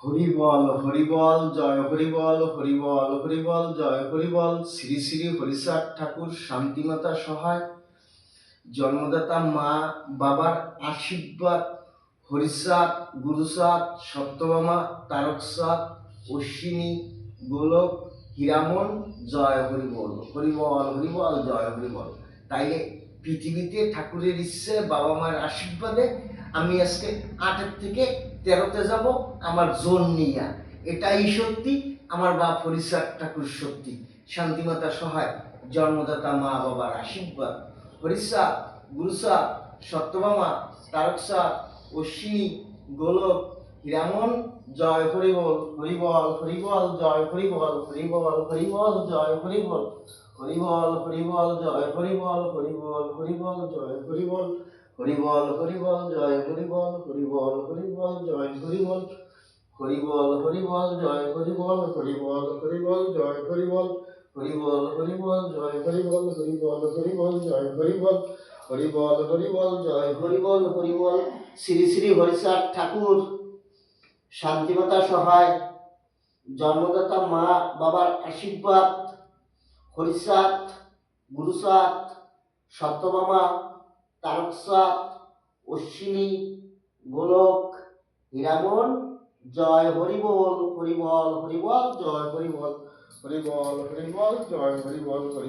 হরিবল হরিবল জয় হরিবল হরিবল হরিবল জয় হরিবল। শ্রী শ্রী হরিচাঁদ ঠাকুর শান্তিমাতা সহায়, জন্মদাতা মা বাবার আশীর্বাদ, হরিচাঁদ, গুরুচাঁদ, সত্যভামা, তারকচাঁদ, অশ্বিনী, গোলক, হীরামন, জয় হরিবল হরিবল হরিবল জয় হরিবল। তাইলে পৃথিবীতে ঠাকুরের ইচ্ছে, বাবা মায়ের আশীর্বাদে আমি আজকে 8 থেকে 13তে যাব আমার জোন নিয়া। এটাই সত্যি, আমার বাপ হরিচাঁদ ঠাকুর সত্যি, শান্তিমাতা সহায়, জন্মদাতা মা বাবার আশীর্বাদ, হরিচাঁদ, গুরুচাঁদ, সত্যভামা, তারকচাঁদ, অশ্বিনী, গোলক, হীরামন, জয় হরিবল হরিবল হরিবল জয় হরিবল হরিবল হরিবল জয় হরিবল হরিবল হরিবল জয় হরিবল হরিবল হরিবল জয় হরিবল হরিবল হরিবল জয় হরিবল হরিবল হরিবল জয় হরিবল হরিবল হরিবল জয় হরিবল হরিবল হরিবল জয় হরিবল হরিবল হরিবল জয় হরিবল হরিবল হরিবল জয় হরিবল হরিবল হরিবল জয় হরিবল হরিবল। শ্রী শ্রী হরিচাঁদ ঠাকুর শান্তিমাতা সহায়, জন্মদাতা মা বাবার আশীর্বাদ, হরিচাঁদ, গুরুচাঁদ, সত্যভামা, তারকচাঁদ, অশ্বিনী, গোলক, হীরামন, জয় হরিবল হরিবল হরিবল জয় হরিবল হরিবল হরিবল জয় হরিবল।